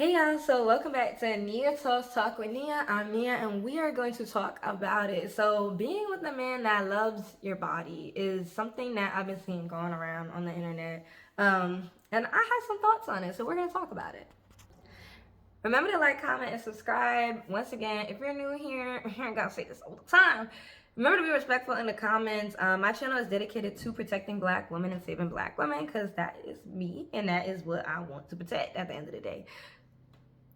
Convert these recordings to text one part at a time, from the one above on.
Hey y'all, so welcome back to Nia Talks Talk with Nia. I'm Nia and we are going to talk about it. So, being with a man that loves your body is something that I've been seeing going around on the internet. And I have some thoughts on it, so we're going to talk about it. Remember to like, comment, and subscribe. Once again, if you're new here, I gotta say this all the time. Remember to be respectful in the comments. My channel is dedicated to protecting black women and saving black women because that is me and that is what I want to protect at the end of the day.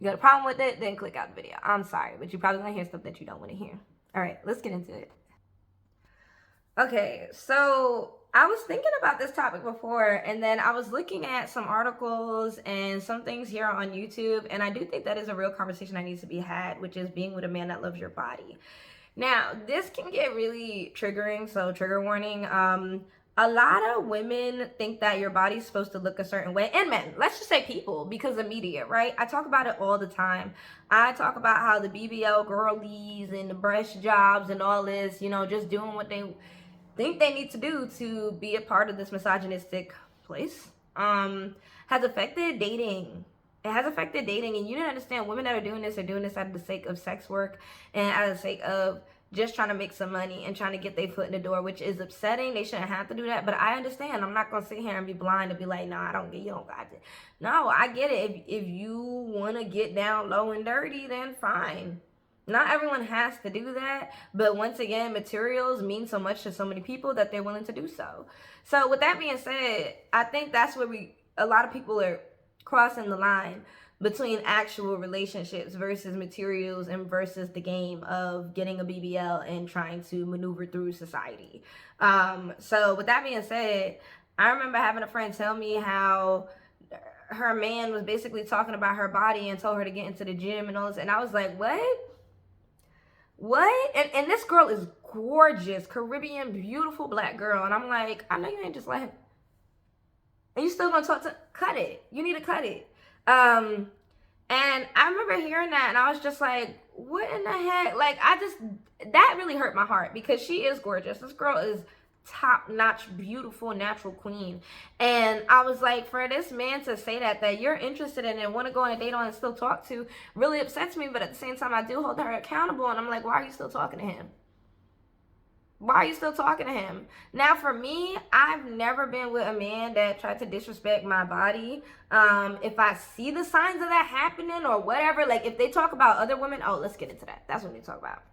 You got a problem with it, then click out the video. I'm sorry, but you're probably gonna hear stuff that you don't want to hear. All right, let's get into it. Okay, so I was thinking about this topic before, and then I was looking at some articles and some things here on YouTube, and I do think that is a real conversation that needs to be had, which is being with a man that loves your body. Now, this can get really triggering, so trigger warning. A lot of women think that your body's supposed to look a certain way, and men, let's just say people, because of media, right? I talk about it all the time. I talk about how the BBL girlies and the breast jobs and all this, just doing what they think they need to do to be a part of this misogynistic place, has affected dating. It has affected dating, and you didn't understand women that are doing this out of the sake of sex work and out of the sake of just trying to make some money and trying to get their foot in the door, which is upsetting. They shouldn't have to do that, but I understand. I'm not gonna sit here and be blind and be like, no, you don't got it. No, I get it. If you want to get down low and dirty, then fine. Not everyone has to do that, but once again, materials mean so much to so many people that they're willing to do so. So with that being said, I think that's where a lot of people are crossing the line between actual relationships versus materials and versus the game of getting a BBL and trying to maneuver through society. So with that being said, I remember having a friend tell me how her man was basically talking about her body and told her to get into the gym and all this, and I was like, what? And this girl is gorgeous, Caribbean, beautiful black girl, and I'm like, I know you ain't just like, and you still gonna cut it. You need to cut it. And I remember hearing that and I was just like, what in the heck? Like, that really hurt my heart because she is gorgeous. This girl is top-notch, beautiful, natural queen. And I was like, for this man to say that you're interested in and want to go on a date on and still talk to really upsets me. But at the same time, I do hold her accountable. And I'm like, why are you still talking to him? Why are you still talking to him? Now, for me, I've never been with a man that tried to disrespect my body. If I see the signs of that happening or whatever, like if they talk about other women, oh, let's get into that. That's what they talk about.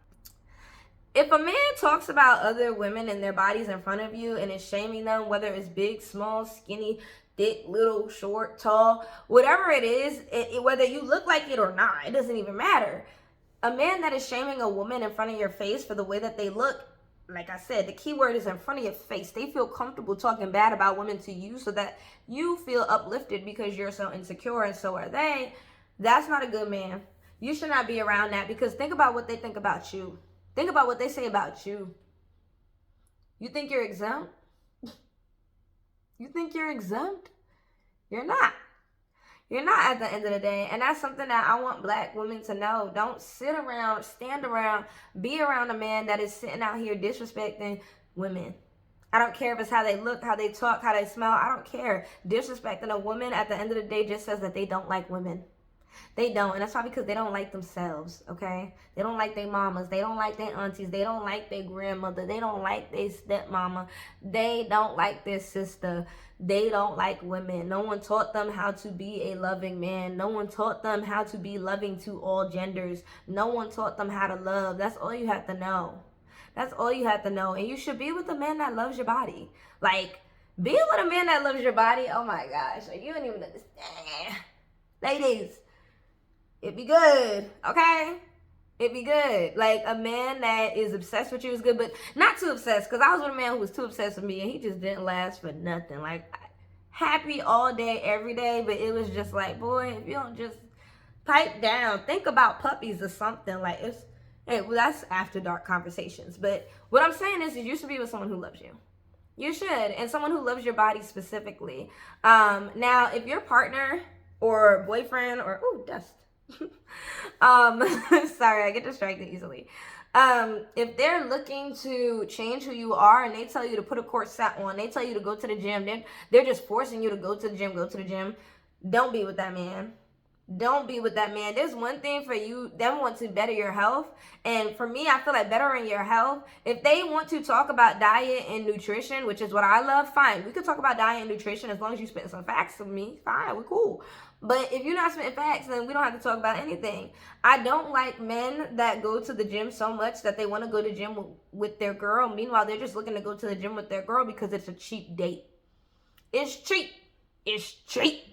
If a man talks about other women and their bodies in front of you and is shaming them, whether it's big, small, skinny, thick, little, short, tall, whatever it is, whether you look like it or not, it doesn't even matter. A man that is shaming a woman in front of your face for the way that they look, like I said, the key word is in front of your face. They feel comfortable talking bad about women to you so that you feel uplifted because you're so insecure and so are they. That's not a good man. You should not be around that because think about what they think about you. Think about what they say about you. You think you're exempt? You think you're exempt? You're not. You're not at the end of the day. And that's something that I want black women to know. Don't sit around, stand around, be around a man that is sitting out here disrespecting women. I don't care if it's how they look, how they talk, how they smell. I don't care. Disrespecting a woman at the end of the day just says that they don't like women. They don't, and that's probably because they don't like themselves, okay? They don't like their mamas. They don't like their aunties. They don't like their grandmother. They don't like their stepmama. They don't like their sister. They don't like women. No one taught them how to be a loving man. No one taught them how to be loving to all genders. No one taught them how to love. That's all you have to know. That's all you have to know. And you should be with a man that loves your body. Like, being with a man that loves your body, oh my gosh. Like, you don't even understand. Ladies, it'd be good, okay? It'd be good. Like, a man that is obsessed with you is good, but not too obsessed. Because I was with a man who was too obsessed with me, and he just didn't last for nothing. Like, happy all day, every day, but it was just like, boy, if you don't just pipe down, think about puppies or something. Like, well, that's after dark conversations. But what I'm saying is you should be with someone who loves you. You should, and someone who loves your body specifically. Now, if your partner or boyfriend or, ooh, dust. Sorry, I get distracted easily. If they're looking to change who you are and they tell you to put a corset on, they tell you to go to the gym, they're just forcing you to go to the gym, don't be with that man. Don't be with that man. There's one thing for you, them want to better your health. And for me, I feel like bettering your health, if they want to talk about diet and nutrition, which is what I love, fine. We could talk about diet and nutrition as long as you spit some facts with me. Fine, we're cool. But if you're not spitting facts, then we don't have to talk about anything. I don't like men that go to the gym so much that they want to go to the gym with their girl. Meanwhile, they're just looking to go to the gym with their girl because it's a cheap date. It's cheap. It's cheap.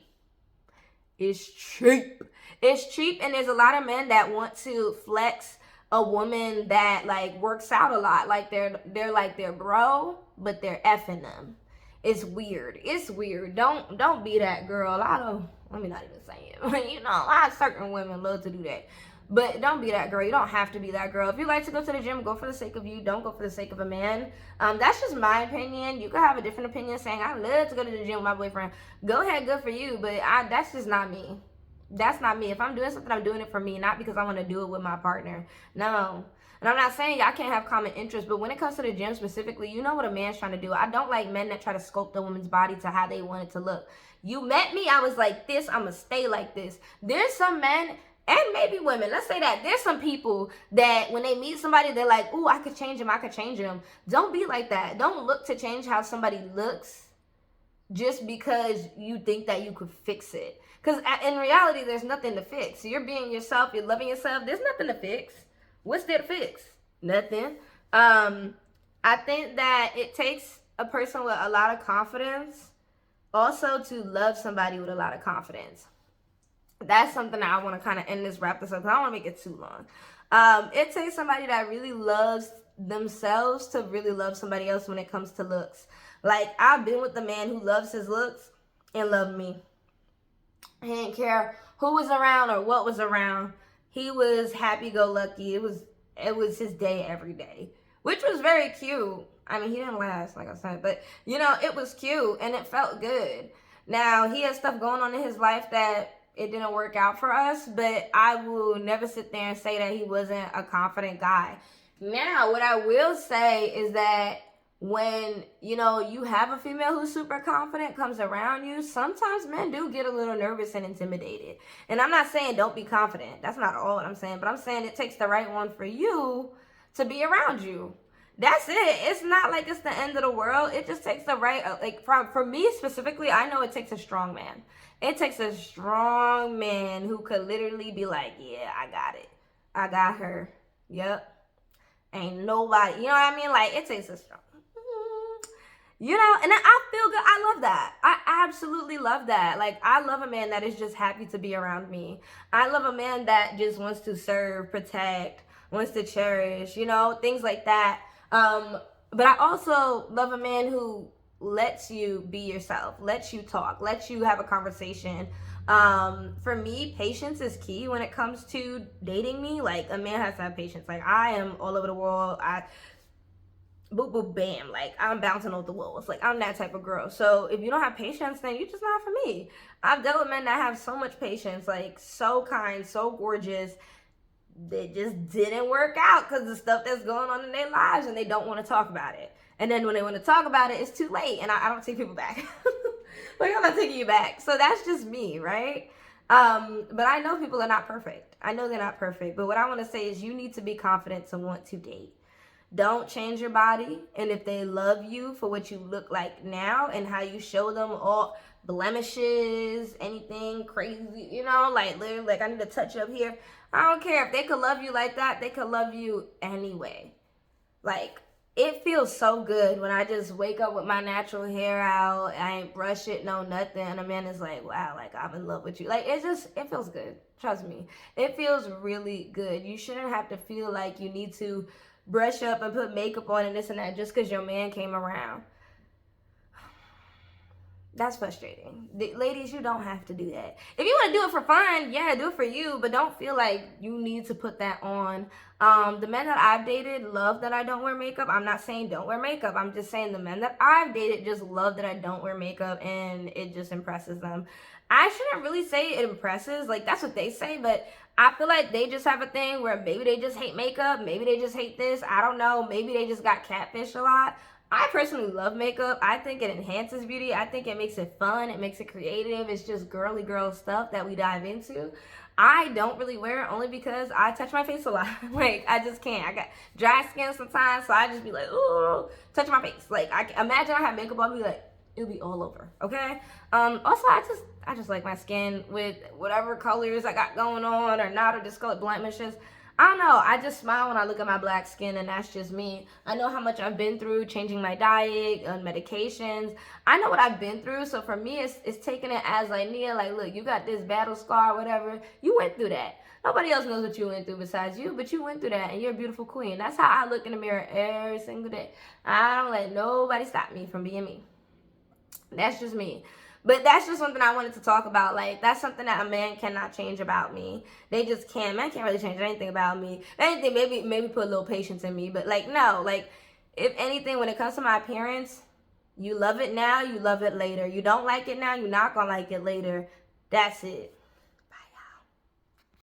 It's cheap. It's cheap, and there's a lot of men that want to flex a woman that like works out a lot. Like they're like their bro, but they're effing them. It's weird. It's weird. Don't be that girl. I don't. Let me not even say it. You know, certain women love to do that. But don't be that girl. You don't have to be that girl. If you like to go to the gym, go for the sake of you. Don't go for the sake of a man. That's just my opinion. You could have a different opinion saying, I love to go to the gym with my boyfriend. Go ahead, good for you. But that's just not me. That's not me. If I'm doing something, I'm doing it for me, not because I want to do it with my partner. No. And I'm not saying y'all can't have common interests, but when it comes to the gym specifically, you know what a man's trying to do. I don't like men that try to sculpt a woman's body to how they want it to look. You met me, I was like this, I'm going to stay like this. There's some men, and maybe women, let's say that. There's some people that when they meet somebody, they're like, ooh, I could change him, I could change him. Don't be like that. Don't look to change how somebody looks just because you think that you could fix it. Because in reality, there's nothing to fix. You're being yourself, you're loving yourself, there's nothing to fix. What's there to fix? Nothing. I think that it takes a person with a lot of confidence also to love somebody with a lot of confidence. That's something that I want to kind of end this, wrap this up, because I don't want to make it too long. It takes somebody that really loves themselves to really love somebody else when it comes to looks. Like, I've been with the man who loves his looks and loved me. He didn't care who was around or what was around. He was happy-go-lucky. It was his day every day, which was very cute. I mean, he didn't last, like I said, but, you know, it was cute, and it felt good. Now, he has stuff going on in his life that it didn't work out for us, but I will never sit there and say that he wasn't a confident guy. Now, what I will say is that when, you know, you have a female who's super confident comes around you, sometimes men do get a little nervous and intimidated. And I'm not saying don't be confident. That's not all what I'm saying. But I'm saying it takes the right one for you to be around you. That's it. It's not like it's the end of the world. It just takes the right, like for me specifically, I know it takes a strong man. It takes a strong man who could literally be like, yeah, I got it. I got her. Yep. Ain't nobody, you know what I mean? Like, it takes a strong, you know, and I feel good. I love that. I absolutely love that. Like, I love a man that is just happy to be around me. I love a man that just wants to serve, protect, wants to cherish, you know, things like that. But I also love a man who lets you be yourself, lets you talk, lets you have a conversation. For me, patience is key when it comes to dating me. Like, a man has to have patience. Like, I am all over the world. Boop, boop, bam. Like, I'm bouncing off the walls. Like, I'm that type of girl. So if you don't have patience, then you're just not for me. I've dealt with men that have so much patience, like, so kind, so gorgeous. They just didn't work out because of the stuff that's going on in their lives, and they don't want to talk about it. And then when they want to talk about it, it's too late, and I don't take people back. Like, I'm not taking you back. So that's just me, right? But I know people are not perfect. I know they're not perfect. But what I want to say is you need to be confident to want to date. Don't change your body. And if they love you for what you look like now and how you show them all blemishes, anything crazy, you know, like literally, like I need to touch up here. I don't care. If they could love you like that, they could love you anyway. Like, it feels so good when I just wake up with my natural hair out. I ain't brush it, no nothing. And a man is like, wow, like, I'm in love with you. Like, it feels good. Trust me. It feels really good. You shouldn't have to feel like you need to brush up and put makeup on and this and that just because your man came around. That's frustrating. Ladies, you don't have to do that. If you want to do it for fun, yeah, do it for you, but don't feel like you need to put that on. The men that I've dated love that I don't wear makeup. I'm not saying don't wear makeup. I'm just saying the men that I've dated just love that I don't wear makeup, and it just impresses them. I shouldn't really say it impresses. Like, that's what they say, but I feel like they just have a thing where maybe they just hate makeup. Maybe they just hate this. I don't know. Maybe they just got catfished a lot. I personally love makeup. I think it enhances beauty. I think it makes it fun. It makes it creative. It's just girly girl stuff that we dive into. I don't really wear it only because I touch my face a lot. Like, I just can't. I got dry skin sometimes, so I just be like, ooh, touch my face. Like, imagine I have makeup on, be like, it'll be all over. Okay. Also, I just like my skin with whatever colors I got going on or not, or discolored blemishes. I don't know. I just smile when I look at my black skin, and that's just me. I know how much I've been through changing my diet and medications. I know what I've been through. So for me, it's taking it as like, Nia, like, look, you got this battle scar, whatever. You went through that. Nobody else knows what you went through besides you, but you went through that, and you're a beautiful queen. That's how I look in the mirror every single day. I don't let nobody stop me from being me. That's just me. But that's just something I wanted to talk about. Like, that's something that a man cannot change about me. They just can't. Man can't really change anything about me. If anything, maybe put a little patience in me. But, like, no. Like, if anything, when it comes to my appearance, you love it now, you love it later. You don't like it now, you're not going to like it later. That's it.